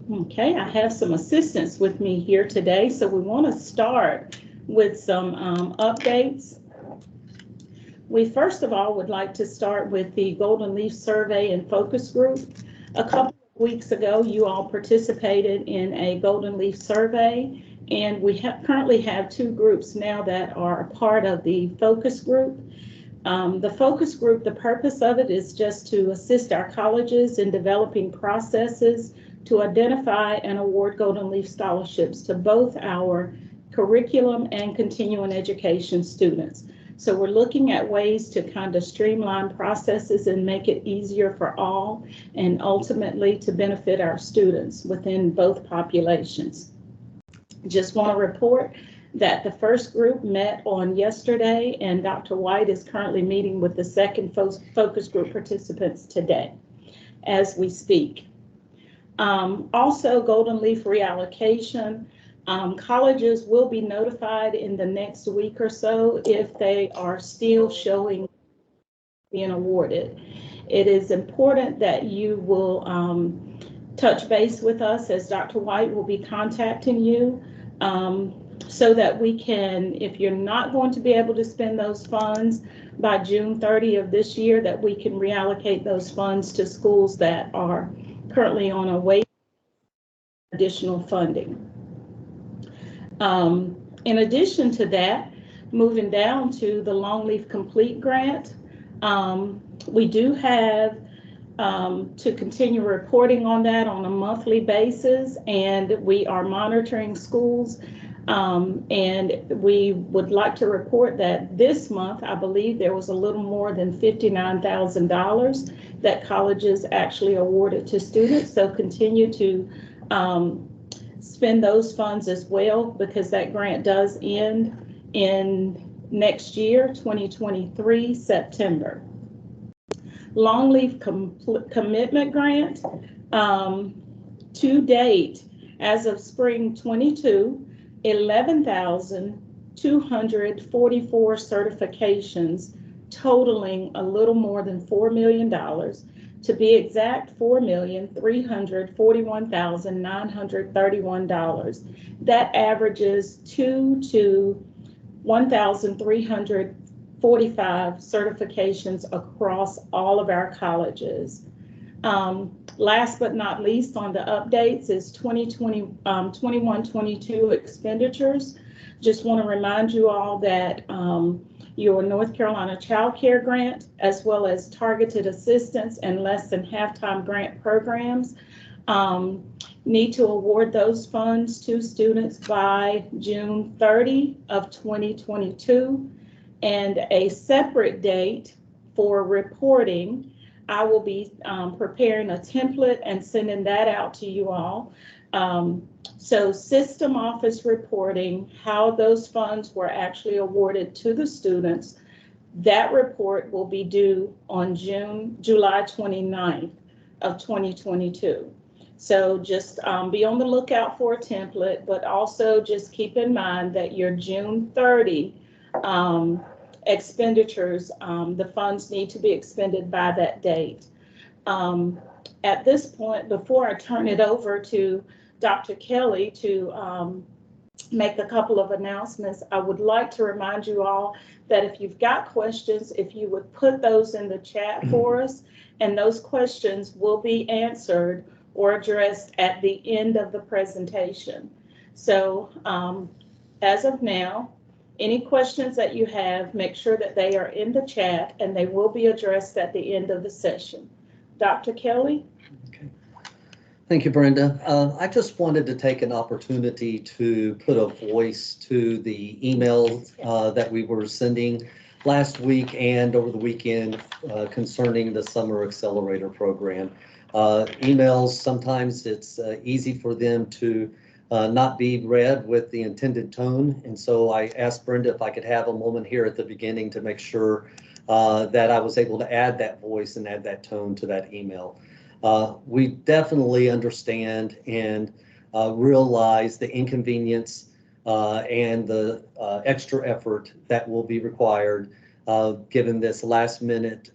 Okay, I have some assistants with me here today, so we want to start with some updates. We first of all would like to start with the Golden Leaf Survey and Focus Group. A couple of weeks ago, you all participated in a Golden Leaf Survey, and we currently have two groups now that are a part of the Focus Group. The focus group, the purpose of it is just to assist our colleges in developing processes to identify and award Golden Leaf scholarships to both our curriculum and continuing education students. So we're looking at ways to kind of streamline processes and make it easier for all, and ultimately to benefit our students within both populations. Just want to report that the first group met on yesterday, and Dr. White is currently meeting with the second focus group participants today as we speak. Also, Golden Leaf reallocation. Colleges will be notified in the next week or so if they are still showing being awarded. It is important that you will touch base with us, as Dr. White will be contacting you, so that we can, if you're not going to be able to spend those funds by June 30 of this year, that we can reallocate those funds to schools that are currently on a wait additional funding. In addition to that, moving down to the Longleaf Complete Grant, we do have to continue reporting on that on a monthly basis, and we are monitoring schools, and we would like to report that this month, I believe there was a little more than $59,000 that colleges actually awarded to students. So continue to spend those funds as well, because that grant does end in next year, 2023, September. Longleaf Commitment Grant, to date, as of spring 22, 11,244 certifications totaling a little more than $4 million. To be exact, $4,341,931. That averages 2 to 1,345 certifications across all of our colleges. Last but not least on the updates is 21-22 expenditures. Just want to remind you all that your North Carolina Child Care Grant, as well as targeted assistance and less than half-time grant programs, need to award those funds to students by June 30 of 2022. And a separate date for reporting, I will be preparing a template and sending that out to you all. So system office reporting, how those funds were actually awarded to the students, that report will be due on July 29th of 2022. So just be on the lookout for a template, but also just keep in mind that your June 30 expenditures, the funds need to be expended by that date. At this point, before I turn it over to Dr. Kelly to make a couple of announcements, I would like to remind you all that if you've got questions, if you would put those in the chat for us, and those questions will be answered or addressed at the end of the presentation. So as of now, any questions that you have, make sure that they are in the chat and they will be addressed at the end of the session. Dr. Kelly? Okay. Thank you, Brenda. I just wanted to take an opportunity to put a voice to the emails that we were sending last week and over the weekend concerning the Summer Accelerator Program. Emails, sometimes it's easy for them to not be read with the intended tone. And so I asked Brenda if I could have a moment here at the beginning to make sure that I was able to add that voice and add that tone to that email. We definitely understand and realize the inconvenience and the extra effort that will be required given this last minute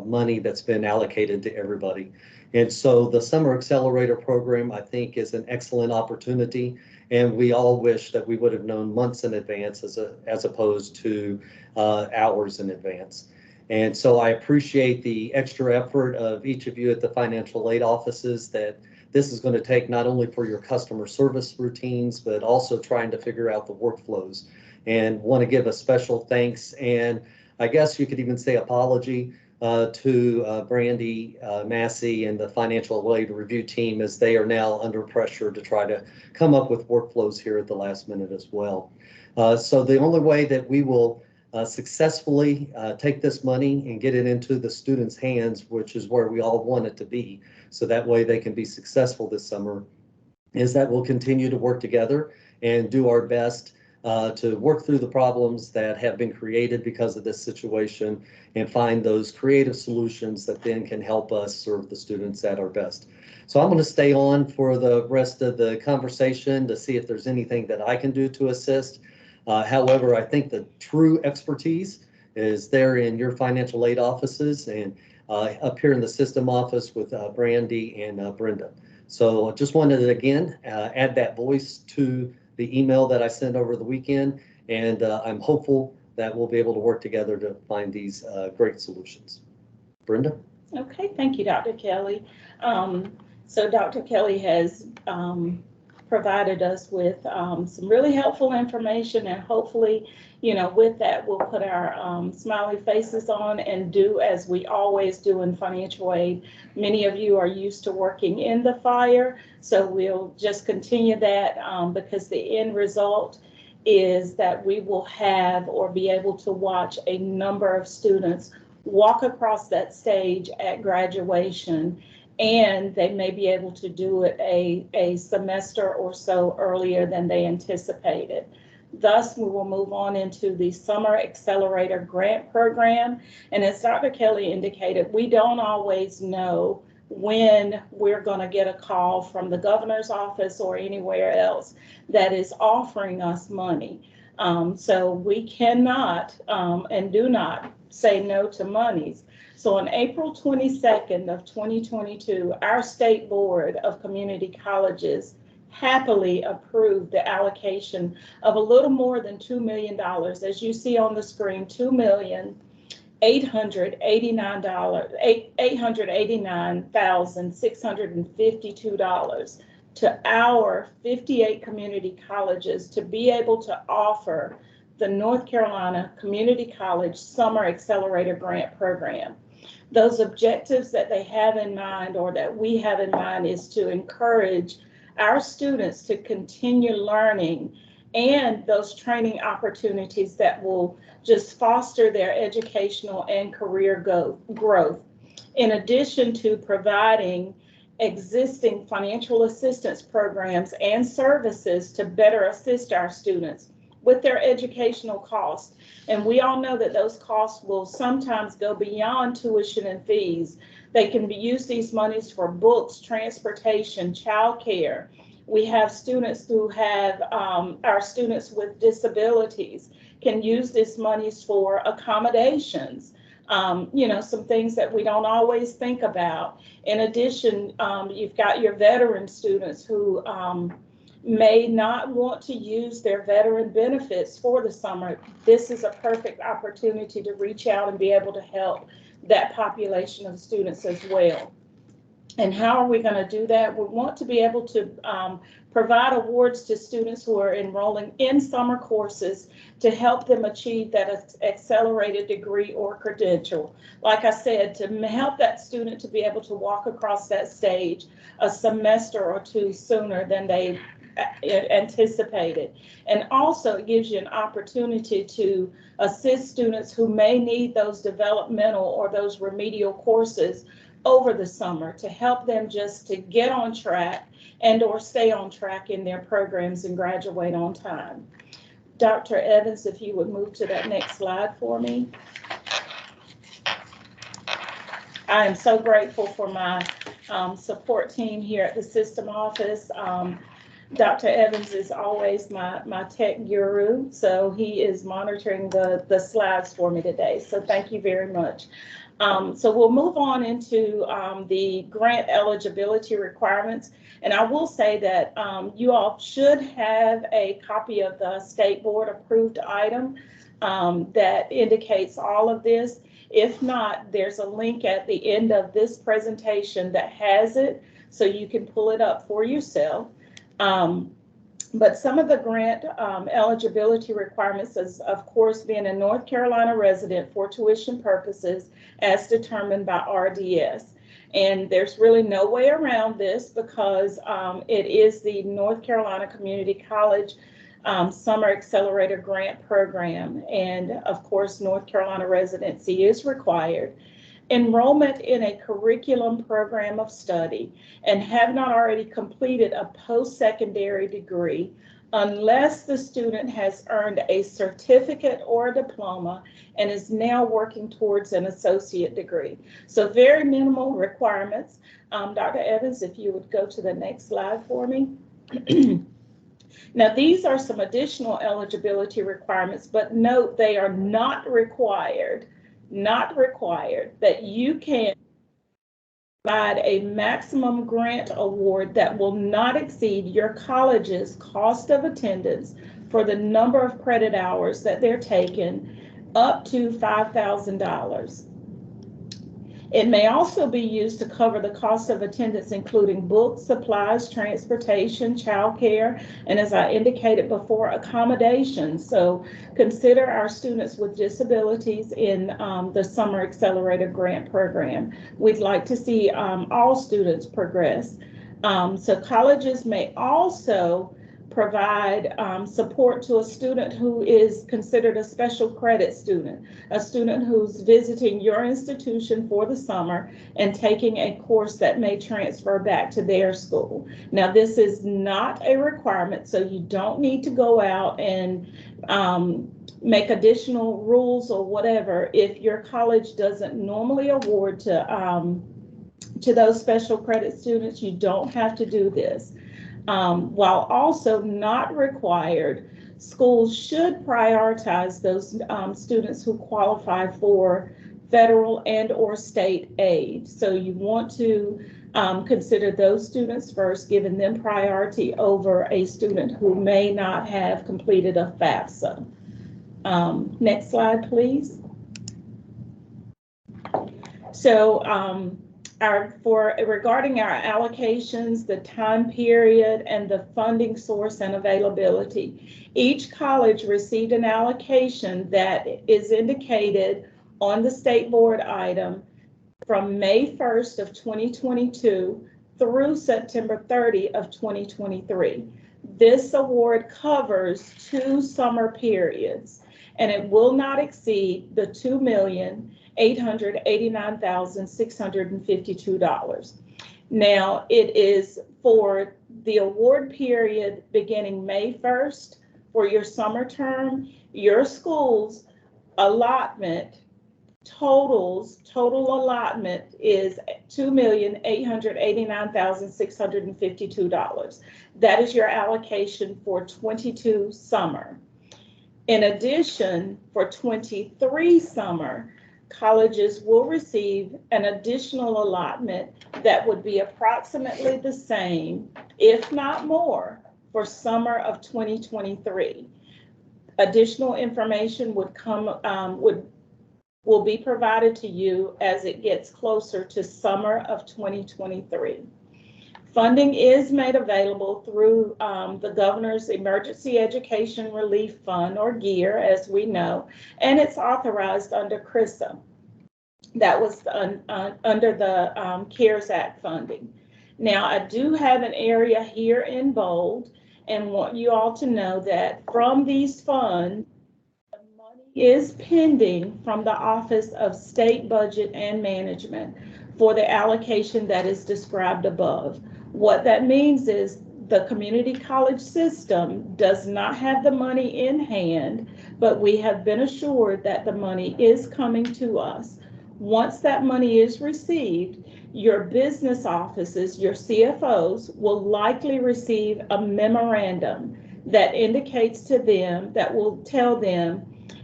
money that's been allocated to everybody. And so the Summer Accelerator Program, I think, is an excellent opportunity. And we all wish that we would have known months in advance as opposed to hours in advance. And so I appreciate the extra effort of each of you at the financial aid offices that this is going to take not only for your customer service routines, but also trying to figure out the workflows. And want to give a special thanks, and I guess you could even say apology to Brandy Massey and the financial aid review team, as they are now under pressure to try to come up with workflows here at the last minute as well. So the only way that we will successfully take this money and get it into the students' hands, which is where we all want it to be, so that way they can be successful this summer, is that we'll continue to work together and do our best to work through the problems that have been created because of this situation and find those creative solutions that then can help us serve the students at our best. So I'm going to stay on for the rest of the conversation to see if there's anything that I can do to assist. However, I think the true expertise is there in your financial aid offices and up here in the system office with Brandy and Brenda. So I just wanted to, again, add that voice to the email that I sent over the weekend, and I'm hopeful that we'll be able to work together to find these great solutions. Brenda? Okay, thank you, Dr. Kelly. So Dr. Kelly has provided us with some really helpful information, and hopefully, you know, with that, we'll put our smiley faces on and do as we always do in financial aid. Many of you are used to working in the fire, so we'll just continue that because the end result is that we will have or be able to watch a number of students walk across that stage at graduation, and they may be able to do it a semester or so earlier than they anticipated. Thus, we will move on into the Summer Accelerator Grant Program. And as Dr. Kelly indicated, we don't always know when we're going to get a call from the governor's office or anywhere else that is offering us money. So we cannot and do not say no to monies. So on April 22nd of 2022, our State Board of Community Colleges happily approved the allocation of a little more than $2 million. As you see on the screen, $889,652 to our 58 community colleges to be able to offer the North Carolina Community College Summer Accelerator Grant Program. Those objectives that they have in mind, or that we have in mind, is to encourage our students to continue learning and those training opportunities that will just foster their educational and career growth. In addition to providing existing financial assistance programs and services to better assist our students with their educational costs. And we all know that those costs will sometimes go beyond tuition and fees. They can use these monies for books, transportation, childcare. We have students who have, our students with disabilities can use these monies for accommodations. You know, some things that we don't always think about. In addition, you've got your veteran students who may not want to use their veteran benefits for the summer. This is a perfect opportunity to reach out and be able to help that population of students as well. And how are we going to do that? We want to be able to provide awards to students who are enrolling in summer courses to help them achieve that accelerated degree or credential. Like I said, to help that student to be able to walk across that stage a semester or two sooner than they anticipated. And also it gives you an opportunity to assist students who may need those developmental or those remedial courses over the summer to help them just to get on track and or stay on track in their programs and graduate on time. Dr. Evans, if you would move to that next slide for me. I am so grateful for my support team here at the system office. Dr. Evans is always my tech guru, so he is monitoring the slides for me today. So thank you very much. So we'll move on into the grant eligibility requirements. And I will say that you all should have a copy of the state board approved item that indicates all of this. If not, there's a link at the end of this presentation that has it, so you can pull it up for yourself. But some of the grant eligibility requirements is, of course, being a North Carolina resident for tuition purposes as determined by RDS. And there's really no way around this because it is the North Carolina Community College Summer Accelerator Grant Program. And of course, North Carolina residency is required. Enrollment in a curriculum program of study and have not already completed a post-secondary degree unless the student has earned a certificate or a diploma and is now working towards an associate degree. So very minimal requirements. Dr. Evans, if you would go to the next slide for me. Now, these are some additional eligibility requirements, but note they are not required that you can provide a maximum grant award that will not exceed your college's cost of attendance for the number of credit hours that they're taking, up to $5,000. It may also be used to cover the cost of attendance, including books, supplies, transportation, childcare, and as I indicated before, accommodations. So consider our students with disabilities in the Summer Accelerator Grant Program. We'd like to see all students progress. So colleges may also provide support to a student who is considered a special credit student, a student who's visiting your institution for the summer and taking a course that may transfer back to their school. Now, this is not a requirement, so you don't need to go out and make additional rules or whatever. If your college doesn't normally award to those special credit students, you don't have to do this. While also not required, schools should prioritize those students who qualify for federal and or state aid. So you want to consider those students first, giving them priority over a student who may not have completed a FAFSA. Next slide, please. So regarding our allocations, the time period, and the funding source and availability, each college received an allocation that is indicated on the state board item from May 1st of 2022 through September 30 of 2023. This award covers 2 summer periods, and it will not exceed the $2,889,652. Now, it is for the award period beginning May 1st for your summer term. Your school's allotment total allotment is $2,889,652. That is your allocation for 22 summer. In addition, for 23 summer, colleges will receive an additional allotment that would be approximately the same, if not more, for summer of 2023. Additional information will be provided to you as it gets closer to summer of 2023. Funding is made available through the Governor's Emergency Education Relief Fund, or GEER, as we know, and it's authorized under CRRSA. That was under the CARES Act funding. Now, I do have an area here in bold and want you all to know that from these funds, the money is pending from the Office of State Budget and Management for the allocation that is described above. What that means is the community college system does not have the money in hand, but we have been assured that the money is coming to us. Once that money is received, your business offices, your CFOs, will likely receive a memorandum that indicates to them, that will tell them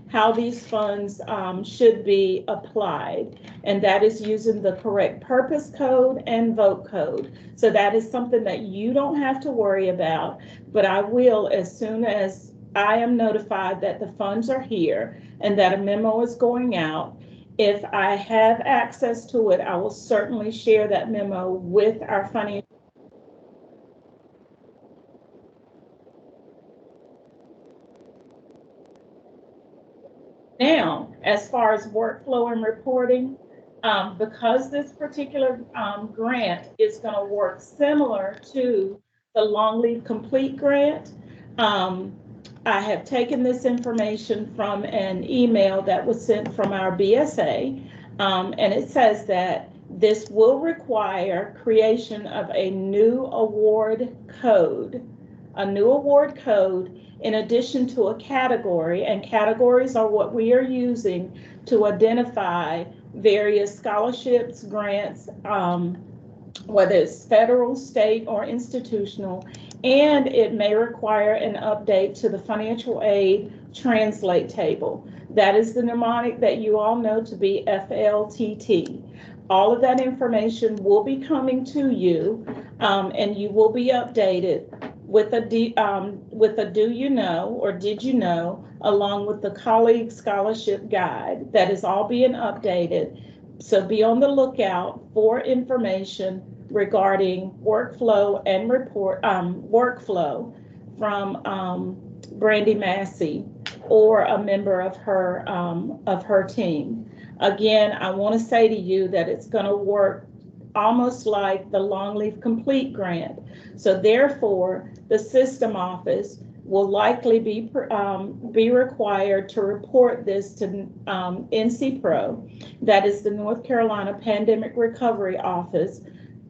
how these funds should be applied, and that is using the correct purpose code and vote code. So that is something that you don't have to worry about, but I will as soon as I am notified that the funds are here and that a memo is going out. If I have access to it, I will certainly share that memo with our financial. Now, as far as workflow and reporting, because this particular grant is going to work similar to the Longleaf Complete grant, I have taken this information from an email that was sent from our BSA, and it says that this will require creation of a new award code, in addition to a category, and categories are what we are using to identify various scholarships, grants, whether it's federal, state, or institutional, and it may require an update to the financial aid translate table. That is the mnemonic that you all know to be FLTT. All of that information will be coming to you, and you will be updated with a do you know or did you know, along with the colleague scholarship guide. That is all being updated. So be on the lookout for information regarding workflow and workflow from Brandy Massey or a member of her team. Again, I want to say to you that it's going to work almost like the Longleaf Complete grant. So therefore, the system office will likely be required to report this to NCPRO, that is the North Carolina Pandemic Recovery Office,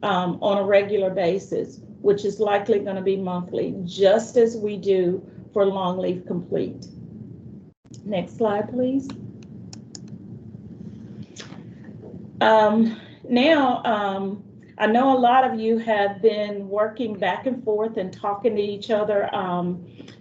on a regular basis, which is likely going to be monthly, just as we do for Longleaf Complete. Next slide, please. Now, I know a lot of you have been working back and forth and talking to each other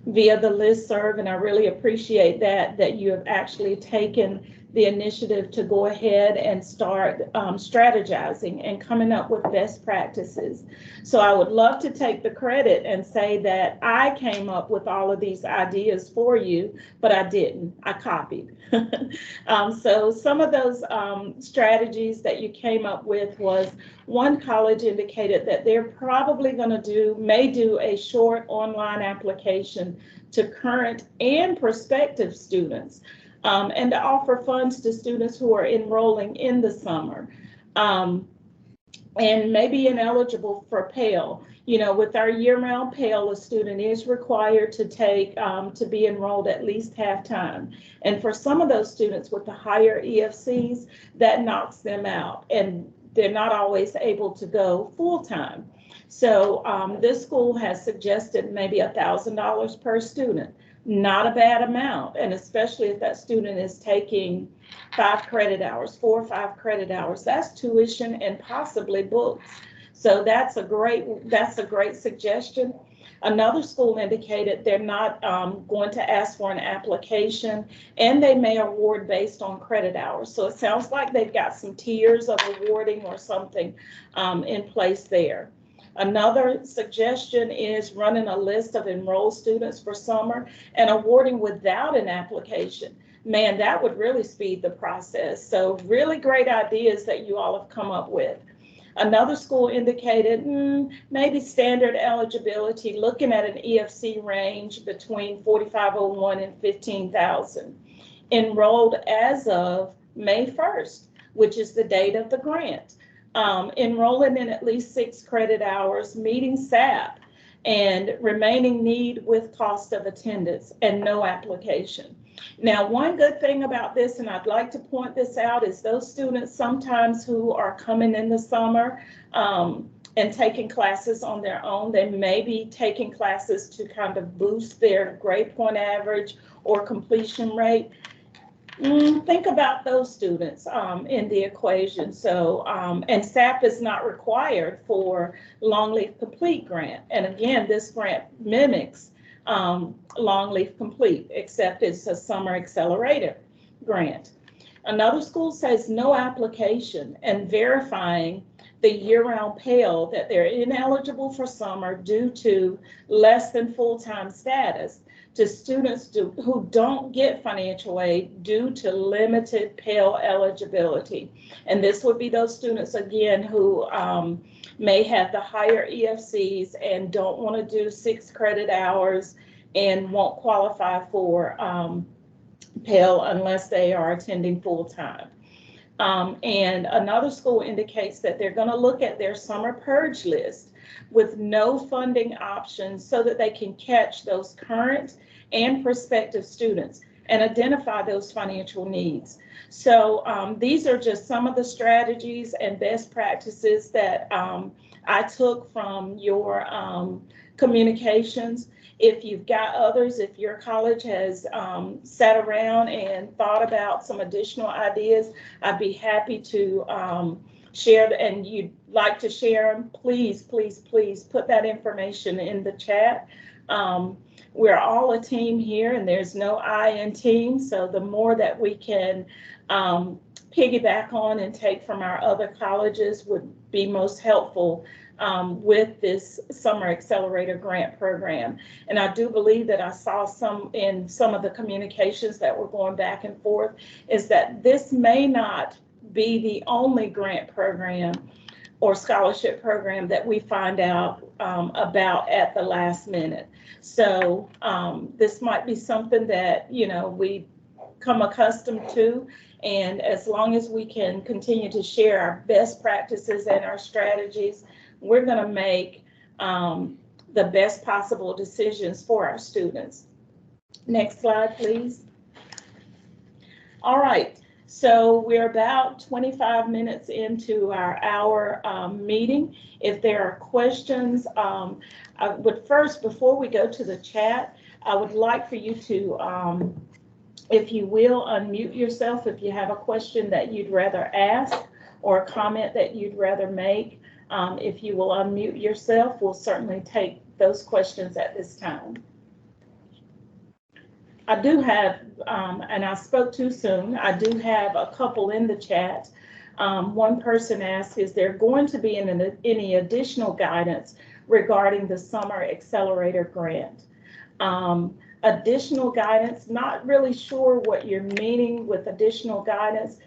via the listserv, and I really appreciate that you have actually taken the initiative to go ahead and start strategizing and coming up with best practices. So I would love to take the credit and say that I came up with all of these ideas for you, but I didn't. I copied. So some of those strategies that you came up with was, one college indicated that they're probably going to may do a short online application to current and prospective students, and to offer funds to students who are enrolling in the summer, and maybe ineligible for Pell. You know, with our year-round Pell, a student is required to to be enrolled at least half-time. And for some of those students with the higher EFCs, that knocks them out, and they're not always able to go full-time. So this school has suggested maybe $1,000 per student. Not a bad amount, and especially if that student is taking 5 credit hours, 4 or 5 credit hours, that's tuition and possibly books. So that's a great suggestion. Another school indicated they're not going to ask for an application, and they may award based on credit hours. So it sounds like they've got some tiers of awarding or something in place there. Another suggestion is running a list of enrolled students for summer and awarding without an application. Man, that would really speed the process. So really great ideas that you all have come up with. Another school indicated maybe standard eligibility, looking at an EFC range between 4,501 and 15,000. Enrolled as of May 1st, which is the date of the grant. Enrolling in at least 6 credit hours, meeting SAP, and remaining need with cost of attendance, and no application. Now, one good thing about this, and I'd like to point this out, is those students sometimes who are coming in the summer and taking classes on their own, they may be taking classes to kind of boost their grade point average or completion rate. Think about those students in the equation. So, and SAP is not required for Longleaf Complete grant. And again, this grant mimics Longleaf Complete, except it's a summer accelerator grant. Another school says no application and verifying the year-round Pell that they're ineligible for summer due to less than full-time status to students who don't get financial aid due to limited Pell eligibility. And this would be those students, again, who may have the higher EFCs and don't want to do 6 credit hours and won't qualify for Pell unless they are attending full-time. And another school indicates that they're going to look at their summer purge list with no funding options so that they can catch those current and prospective students and identify those financial needs. So these are just some of the strategies and best practices that I took from your communications. If you've got others, if your college has sat around and thought about some additional ideas, I'd be happy to share, and you'd like to share them, please, please, please put that information in the chat. We're all a team here and there's no I in team. So the more that we can piggyback on and take from our other colleges would be most helpful with this Summer Accelerator Grant Program. And I do believe that I saw some in some of the communications that were going back and forth is that this may not be the only grant program or scholarship program that we find out about at the last minute. So this might be something that, you know, we come accustomed to. And as long as we can continue to share our best practices and our strategies, we're going to make the best possible decisions for our students. Next slide, please. All right, so we're about 25 minutes into our hour meeting. If there are questions, I would first, before we go to the chat, I would like for you to, if you will, unmute yourself if you have a question that you'd rather ask or a comment that you'd rather make. If you will unmute yourself, we'll certainly take those questions at this time. I do have, and I spoke too soon, I do have a couple in the chat. One person asked, is there going to be any additional guidance regarding the Summer Accelerator Grant? Additional guidance, not really sure what you're meaning with additional guidance.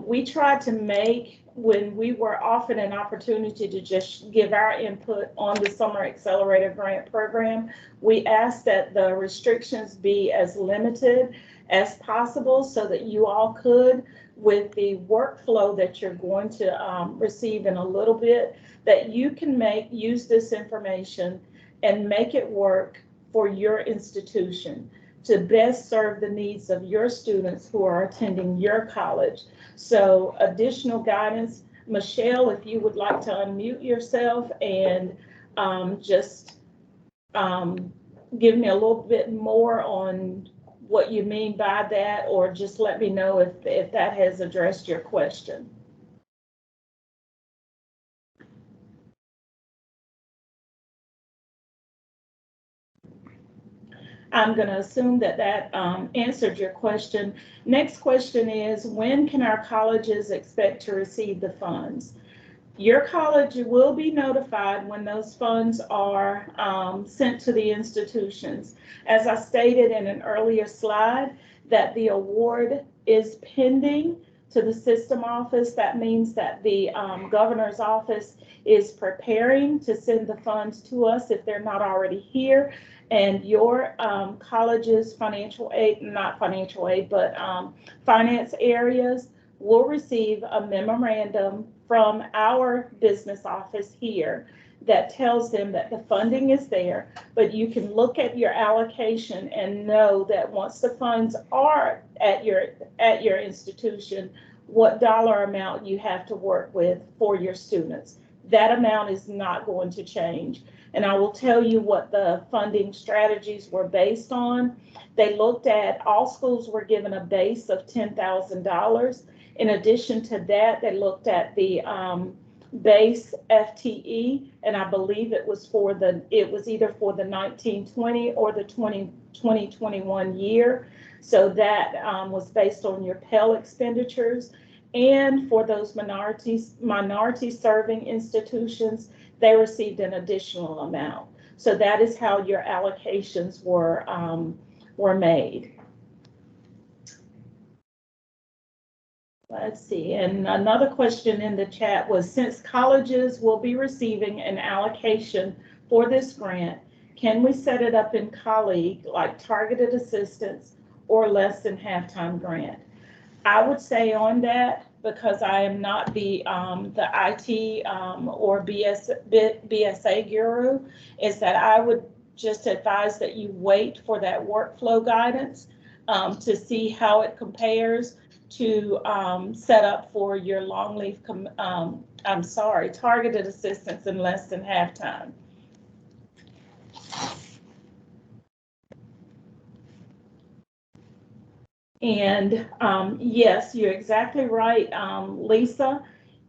We tried to make, when we were offered an opportunity to just give our input on the Summer Accelerator Grant Program, we asked that the restrictions be as limited as possible so that you all could, with the workflow that you're going to receive in a little bit, that you can use this information and make it work for your institution to best serve the needs of your students who are attending your college. So additional guidance, Michelle, if you would like to unmute yourself and just give me a little bit more on what you mean by that, or just let me know if that has addressed your question. I'm going to assume that that answered your question. Next question is, when can our colleges expect to receive the funds? Your college will be notified when those funds are sent to the institutions. As I stated in an earlier slide, that the award is pending to the system office. That means that the governor's office is preparing to send the funds to us if they're not already here. And your college's financial aid, not financial aid, but finance areas will receive a memorandum from our business office here that tells them that the funding is there, but you can look at your allocation and know that once the funds are at your institution, what dollar amount you have to work with for your students. That amount is not going to change. And I will tell you what the funding strategies were based on. They looked at, all schools were given a base of $10,000. In addition to that, they looked at the base FTE, and I believe it was either for the 1920 or the 2021 year. So that was based on your Pell expenditures. And for those minority serving institutions, they received an additional amount. So that is how your allocations were made. Let's see, and another question in the chat was, since colleges will be receiving an allocation for this grant, can we set it up in colleague like targeted assistance or less than half-time grant? I would say on that, because I am not the IT or BSA guru, is that I would just advise that you wait for that workflow guidance to see how it compares to set up for your long leave, targeted assistance in less than half-time. And yes, you're exactly right, Lisa.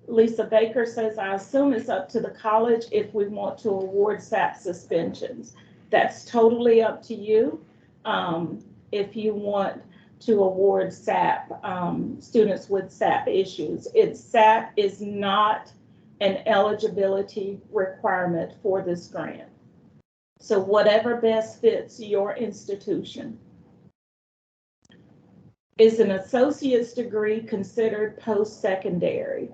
Lisa Baker says, I assume it's up to the college if we want to award SAP suspensions. That's totally up to you. If you want to award SAP, students with SAP issues. SAP is not an eligibility requirement for this grant. So whatever best fits your institution. Is an associate's degree considered post-secondary?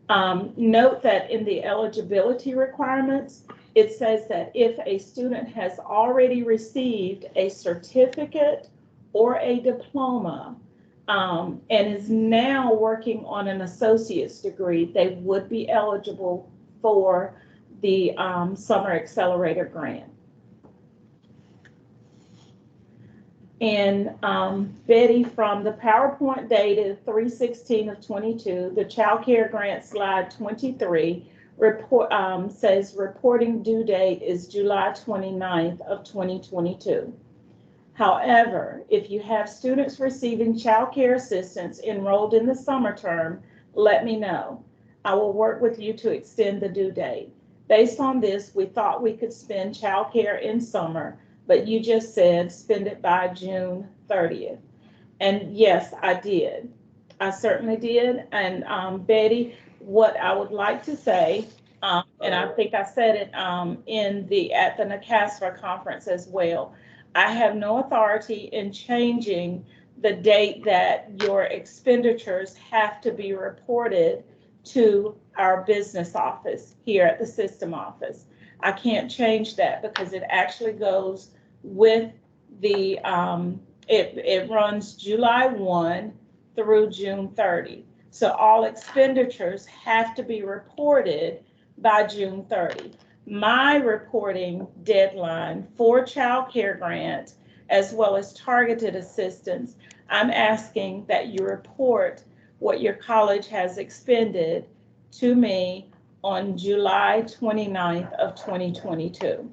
Note that in the eligibility requirements, it says that if a student has already received a certificate or a diploma and is now working on an associate's degree, they would be eligible for the Summer Accelerator Grant. And Betty, from the PowerPoint dated 3/16 of 22, the Child Care Grant slide 23 says reporting due date is July 29th of 2022. However, if you have students receiving child care assistance enrolled in the summer term, let me know. I will work with you to extend the due date. Based on this, we thought we could spend child care in summer, but you just said spend it by June 30th. And yes, I did. I certainly did. And Betty, what I would like to say, and I think I said it at the NACASFA conference as well, I have no authority in changing the date that your expenditures have to be reported to our business office here at the system office. I can't change that because it actually goes with the, it runs July 1 through June 30. So all expenditures have to be reported by June 30. My reporting deadline for child care grant, as well as targeted assistance, I'm asking that you report what your college has expended to me on July 29th of 2022.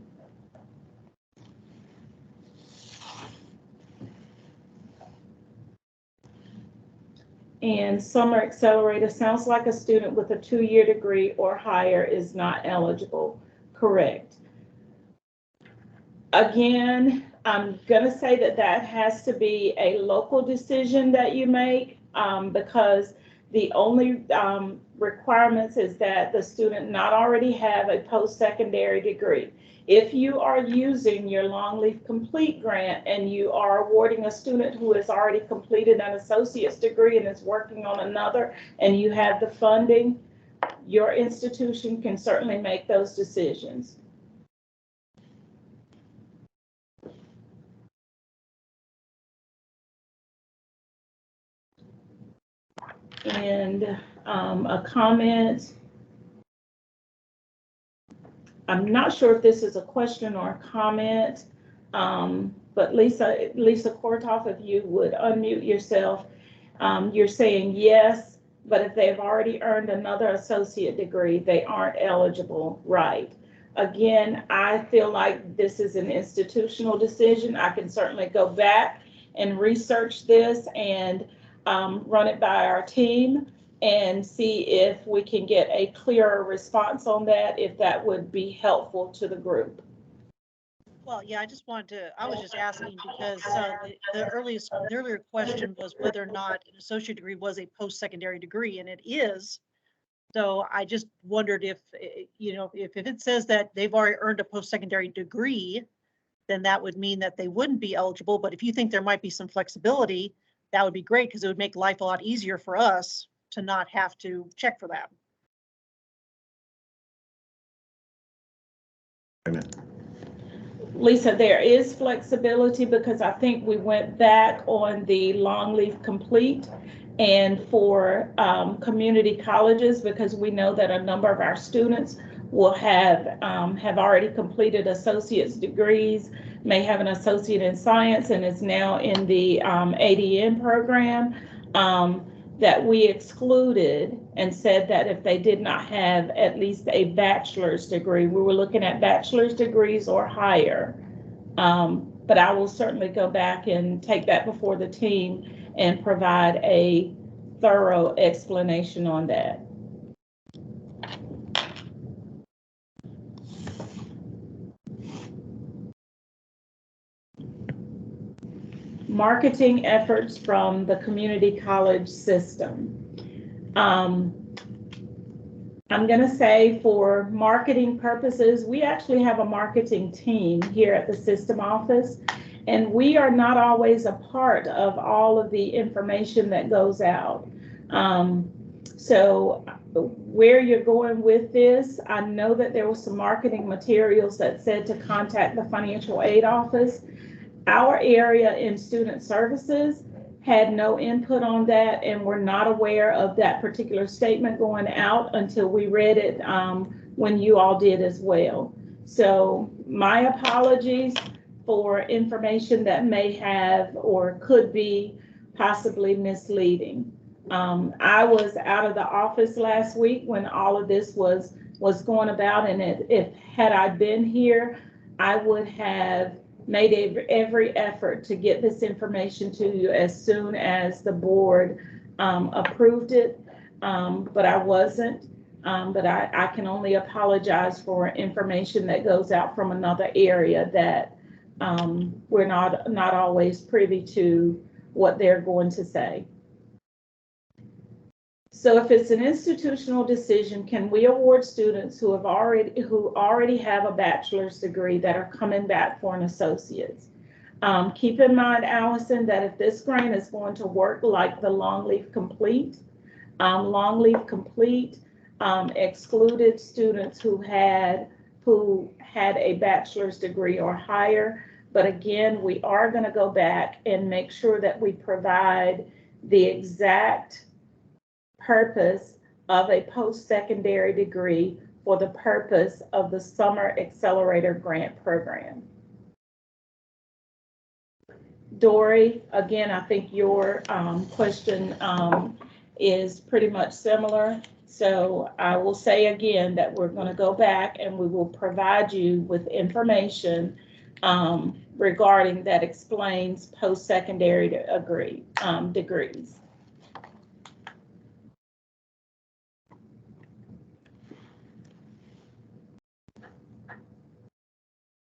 And Summer Accelerator sounds like a student with a 2-year degree or higher is not eligible. Correct. Again, I'm going to say that has to be a local decision that you make because the only requirements is that the student not already have a post-secondary degree. If you are using your Long Leaf Complete grant and you are awarding a student who has already completed an associate's degree and is working on another, and you have the funding, your institution can certainly make those decisions. And a comment, I'm not sure if this is a question or a comment, but Lisa Kortoff, if you would unmute yourself, you're saying yes, but if they've already earned another associate degree, they aren't eligible, right? Again, I feel like this is an institutional decision. I can certainly go back and research this and run it by our team and see if we can get a clearer response on that, if that would be helpful to the group. Well, yeah, I was just asking because the earlier question was whether or not an associate degree was a post-secondary degree, and it is. So I just wondered if, if it says that they've already earned a post-secondary degree, then that would mean that they wouldn't be eligible. But if you think there might be some flexibility, that would be great because it would make life a lot easier for us to not have to check for that. Lisa, there is flexibility because I think we went back on the long leave complete, and for community colleges, because we know that a number of our students will have already completed associate's degrees, may have an associate in science and is now in the ADN program, that we excluded and said that if they did not have at least a bachelor's degree, we were looking at bachelor's degrees or higher. But I will certainly go back and take that before the team and provide a thorough explanation on that. Marketing efforts from the community college system. I'm going to say for marketing purposes, we actually have a marketing team here at the system office, and we are not always a part of all of the information that goes out. So where you're going with this, I know that there was some marketing materials that said to contact the financial aid office. Our area in student services had no input on that, and we're not aware of that particular statement going out until we read it when you all did as well. So my apologies for information that may have or could be possibly misleading. I was out of the office last week when all of this was going about, and if had I been here, I would have made every effort to get this information to you as soon as the board approved it, but I wasn't. But I can only apologize for information that goes out from another area that we're not always privy to what they're going to say. So if it's an institutional decision, can we award students who already have a bachelor's degree that are coming back for an associate's? Keep in mind, Allison, that if this grant is going to work like the long leave complete excluded students who had a bachelor's degree or higher. But again, we are going to go back and make sure that we provide the exact purpose of a post-secondary degree for the purpose of the Summer Accelerator Grant Program. Dory, again, I think your question is pretty much similar. So I will say again that we're going to go back and we will provide you with information regarding that explains post-secondary degrees.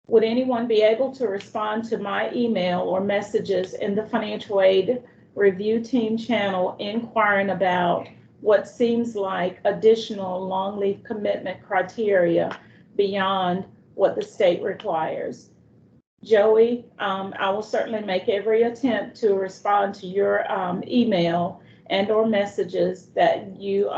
Would anyone be able to respond to my email or messages in the financial aid review team channel inquiring about what seems like additional long leave commitment criteria beyond what the state requires? Joey, I will certainly make every attempt to respond to your email and or messages that you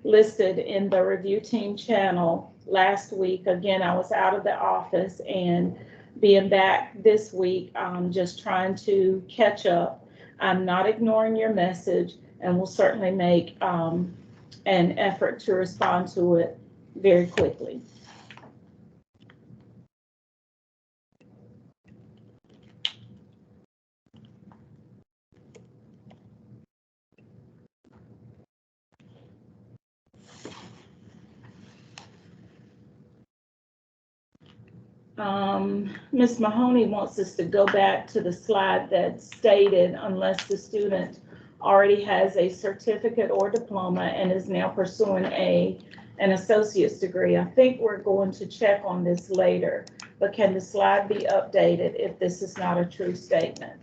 listed in the review team channel last week. Again, I was out of the office, and being back this week, just trying to catch up. I'm not ignoring your message, and will certainly make an effort to respond to it very quickly. Ms. Mahoney wants us to go back to the slide that stated unless the student already has a certificate or diploma and is now pursuing an associate's degree. I think we're going to check on this later, but can the slide be updated if this is not a true statement?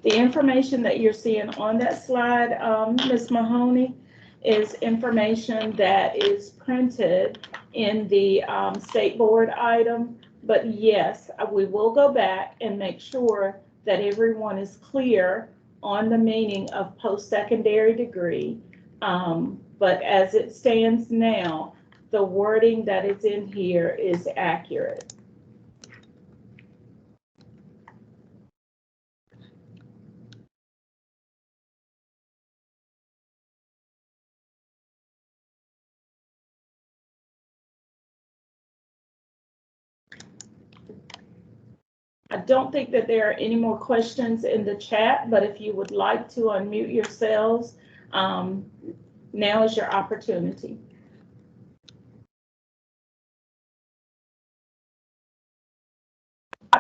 The information that you're seeing on that slide, Ms. Mahoney, is information that is printed in the state board item. But yes, we will go back and make sure that everyone is clear on the meaning of post-secondary degree. But as it stands now, the wording that is in here is accurate. I don't think that there are any more questions in the chat, but if you would like to unmute yourselves, now is your opportunity.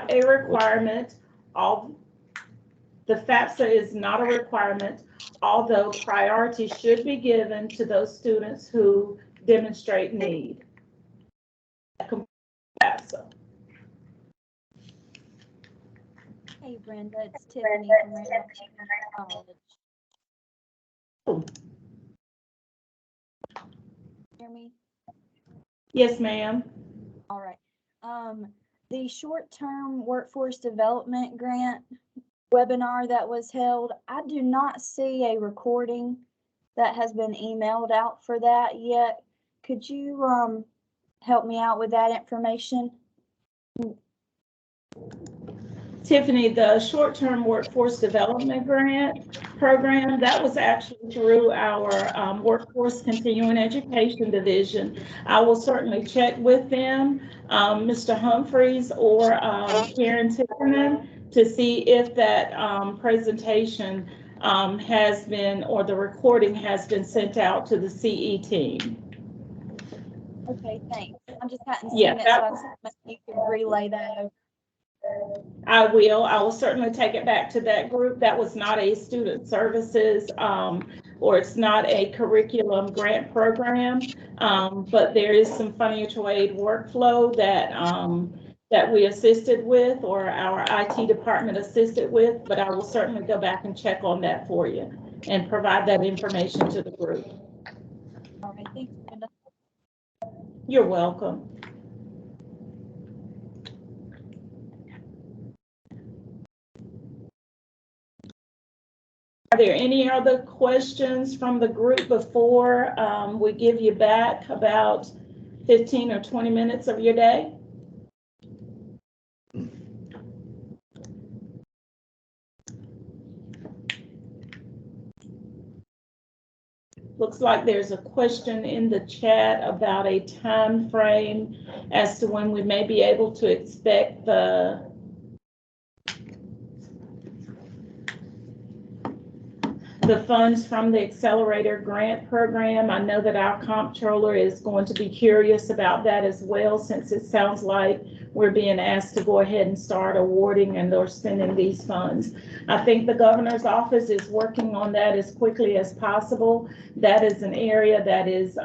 A requirement, the FAFSA is not a requirement, although priority should be given to those students who demonstrate need. FAFSA. Hey Brenda, it's Tiffany from Randolph College. Hear me? Yes, ma'am. All right. The short-term workforce development grant webinar that was held, I do not see a recording that has been emailed out for that yet. Could you help me out with that information? Tiffany, the short-term workforce development grant program, that was actually through our workforce continuing education division. I will certainly check with them, Mr. Humphreys or Karen Tiffany, to see if that presentation has been, or the recording has been sent out to the CE team. Okay, thanks. I just hadn't seen Yeah, it, so I was hoping you could relay that over. I will certainly take it back to that group. That was not a student services or it's not a curriculum grant program, but there is some financial aid workflow that that we assisted with, or our IT department assisted with, but I will certainly go back and check on that for you and provide that information to the group. All right, thanks, Brenda. You're welcome. Are there any other questions from the group before we give you back about 15 or 20 minutes of your day? Looks like there's a question in the chat about a time frame as to when we may be able to expect the funds from the Accelerator Grant Program. I know that our comptroller is going to be curious about that as well, since it sounds like we're being asked to go ahead and start awarding and or spending these funds. I think the governor's office is working on that as quickly as possible. That is an area that is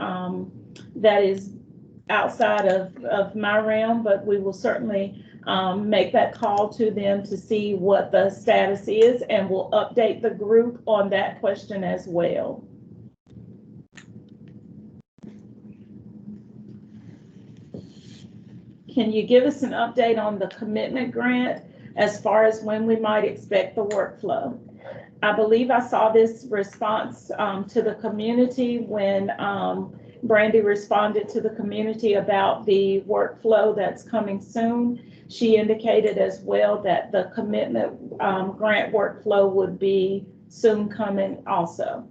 outside of my realm, but we will certainly make that call to them to see what the status is, and we'll update the group on that question as well. Can you give us an update on the commitment grant as far as when we might expect the workflow? I believe I saw this response to the community when Brandy responded to the community about the workflow that's coming soon. She indicated as well that the commitment grant workflow would be soon coming also.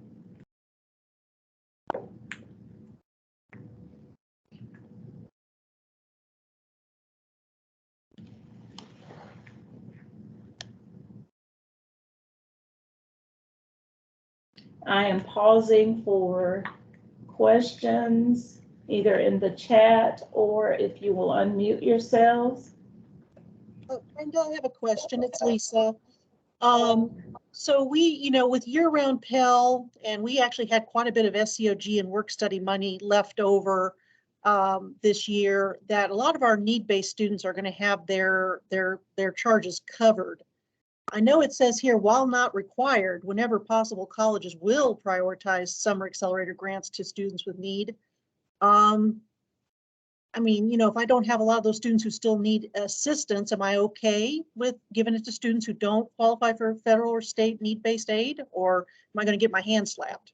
I am pausing for questions, either in the chat or if you will unmute yourselves. Oh, Brenda, I have a question. It's Lisa. So we, with year-round Pell, and we actually had quite a bit of SEOG and work study money left over this year, that a lot of our need-based students are going to have their charges covered. I know it says here, while not required, whenever possible, colleges will prioritize summer accelerator grants to students with need. I mean, if I don't have a lot of those students who still need assistance, am I okay with giving it to students who don't qualify for federal or state need-based aid? Or am I going to get my hand slapped?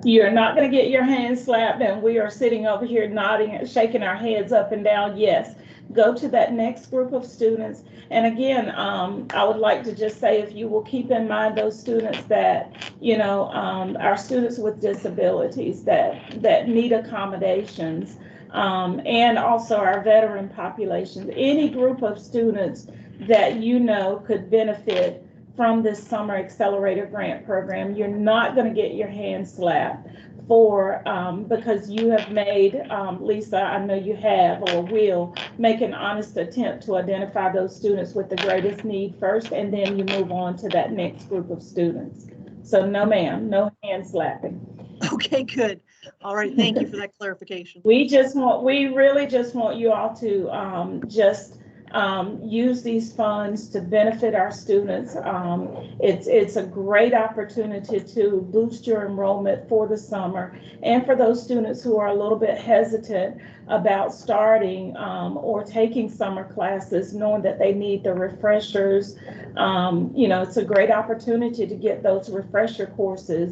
You're not going to get your hand slapped, and we are sitting over here nodding, shaking our heads up and down. Yes, go to that next group of students. And again, I would like to just say, if you will keep in mind those students that, our students with disabilities that need accommodations, and also our veteran populations, any group of students that could benefit from this Summer Accelerator Grant Program, you're not going to get your hand slapped for because you have made, Lisa, I know you have or will make an honest attempt to identify those students with the greatest need first, and then you move on to that next group of students. So no ma'am, no hand slapping. Okay, good. All right, thank you for that clarification. We really just want you all to use these funds to benefit our students. It's a great opportunity to boost your enrollment for the summer, and for those students who are a little bit hesitant about starting or taking summer classes, knowing that they need the refreshers. It's a great opportunity to get those refresher courses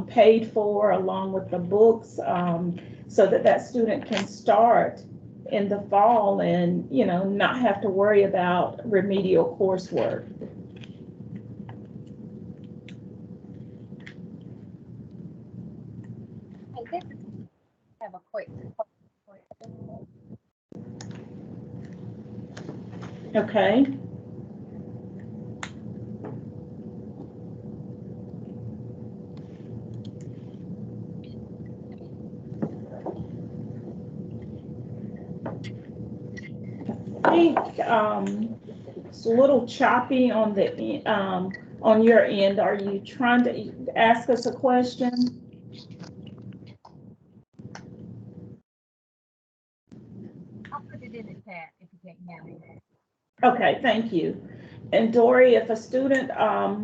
paid for along with the books, so that student can start in the fall and not have to worry about remedial coursework. I have a quick question. Okay. I think it's a little choppy on the on your end. Are you trying to ask us a question? I'll put it in the chat if you can't hear me. Okay, thank you. And Dory, if a student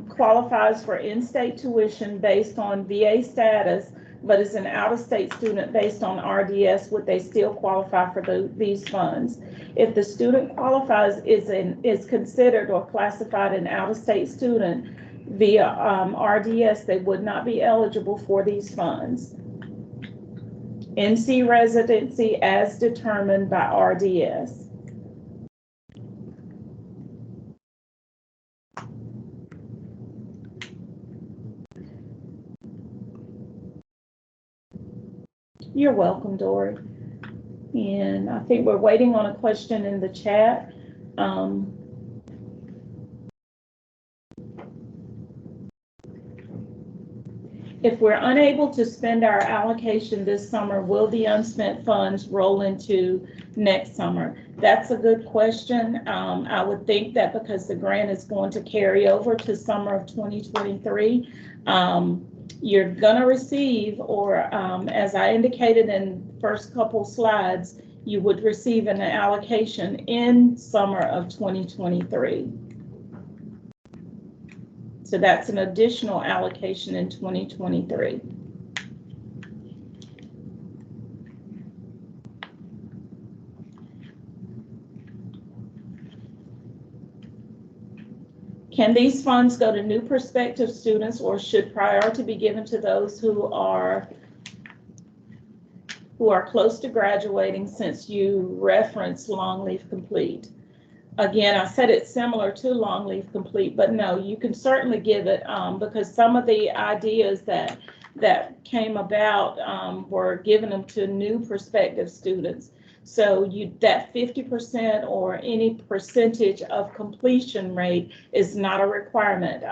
qualifies for in-state tuition based on VA status, but is an out-of-state student based on RDS, would they still qualify for these funds? If the student qualifies is considered or classified an out-of-state student via RDS, they would not be eligible for these funds. NC residency as determined by RDS. You're welcome, Dory. And I think we're waiting on a question in the chat. If we're unable to spend our allocation this summer, will the unspent funds roll into next summer? That's a good question. I would think that because the grant is going to carry over to summer of 2023, you're gonna receive, or as I indicated in the first couple slides, you would receive an allocation in summer of 2023. So that's an additional allocation in 2023. Can these funds go to new prospective students, or should priority be given to those who are close to graduating, since you referenced Long Leaf Complete? Again, I said it's similar to Long Leaf Complete, but no, you can certainly give it because some of the ideas that came about were giving them to new prospective students. So that 50% or any percentage of completion rate is not a requirement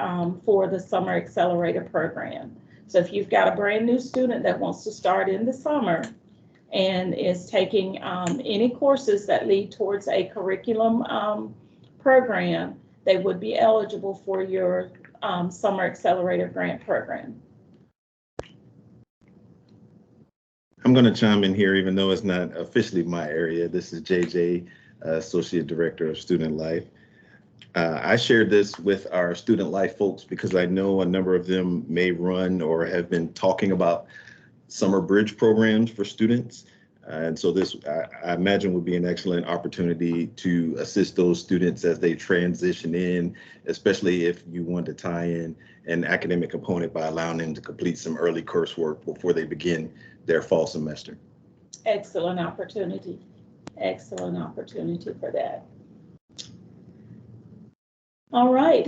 for the Summer Accelerator Program. So if you've got a brand new student that wants to start in the summer and is taking any courses that lead towards a curriculum program, they would be eligible for your Summer Accelerator Grant Program. I'm going to chime in here, even though it's not officially my area. This is JJ, Associate Director of Student Life. I shared this with our Student Life folks because I know a number of them may run or have been talking about summer bridge programs for students. And so this, I imagine, would be an excellent opportunity to assist those students as they transition in, especially if you want to tie in an academic component by allowing them to complete some early coursework before they begin their fall semester. Excellent opportunity. Excellent opportunity for that. All right,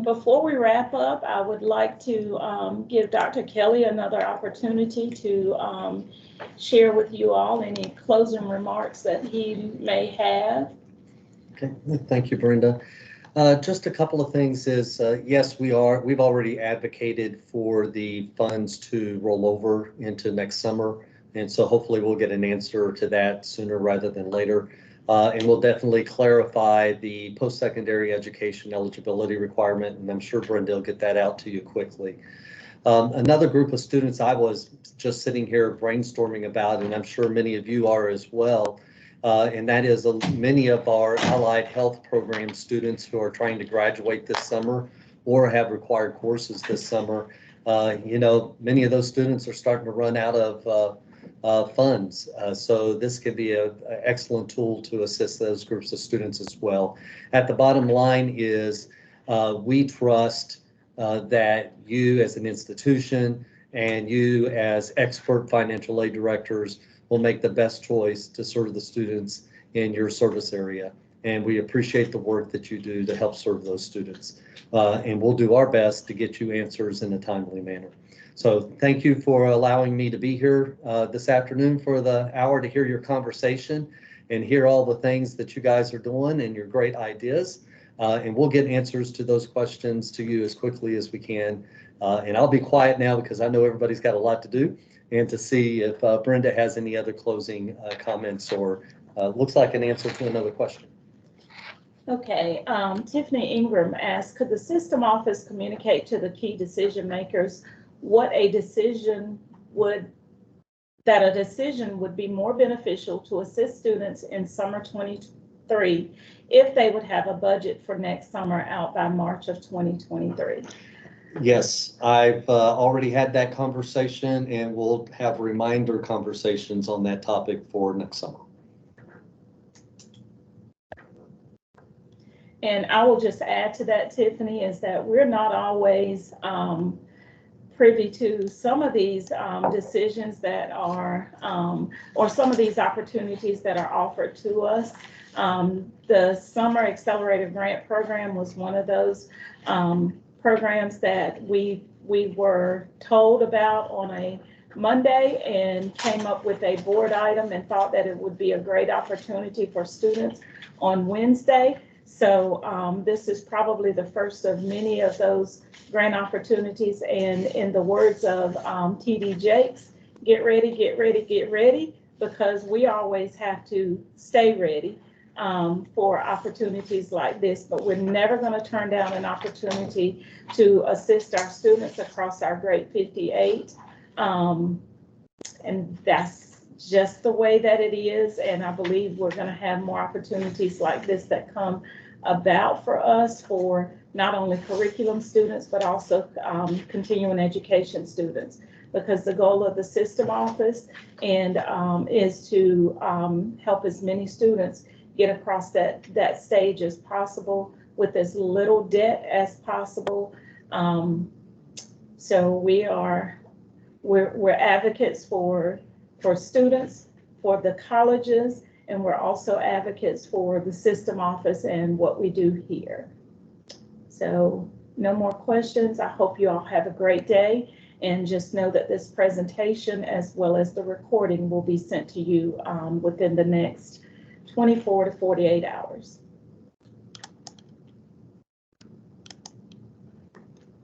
before we wrap up, I would like to give Dr. Kelly another opportunity to share with you all any closing remarks that he may have. Okay, thank you, Brenda. Just a couple of things is, yes, we've already advocated for the funds to roll over into next summer. And so hopefully we'll get an answer to that sooner rather than later. And we'll definitely clarify the post-secondary education eligibility requirement, and I'm sure Brenda will get that out to you quickly. Another group of students I was just sitting here brainstorming about, and I'm sure many of you are as well, and that is many of our allied health program students who are trying to graduate this summer or have required courses this summer. Many of those students are starting to run out of funds. So this could be an excellent tool to assist those groups of students as well. At the bottom line is we trust that you as an institution and you as expert financial aid directors will make the best choice to serve the students in your service area. And we appreciate the work that you do to help serve those students. And we'll do our best to get you answers in a timely manner. So thank you for allowing me to be here this afternoon for the hour to hear your conversation and hear all the things that you guys are doing and your great ideas. And we'll get answers to those questions to you as quickly as we can. And I'll be quiet now because I know everybody's got a lot to do, and to see if Brenda has any other closing comments or looks like an answer to another question. Okay, Tiffany Ingram asked, could the system office communicate to the key decision makers what a decision would be more beneficial to assist students in summer 23 if they would have a budget for next summer out by March of 2023? Yes, I've already had that conversation, and we'll have reminder conversations on that topic for next summer. And I will just add to that, Tiffany, is that we're not always privy to some of these decisions that are, or some of these opportunities that are offered to us. The Summer Accelerated Grant Program was one of those programs that we were told about on a Monday and came up with a board item and thought that it would be a great opportunity for students on Wednesday. So this is probably the first of many of those grant opportunities. And in the words of TD Jakes, get ready, get ready, get ready, because we always have to stay ready for opportunities like this. But we're never going to turn down an opportunity to assist our students across our grade 58. And that's just the way that it is. And I believe we're going to have more opportunities like this that come about for us, for not only curriculum students, but also continuing education students, because the goal of the system office is to help as many students get across that stage as possible with as little debt as possible. So we're advocates for students, for the colleges, and we're also advocates for the system office and what we do here. So no more questions. I hope you all have a great day, and just know that this presentation as well as the recording will be sent to you within the next 24 to 48 hours.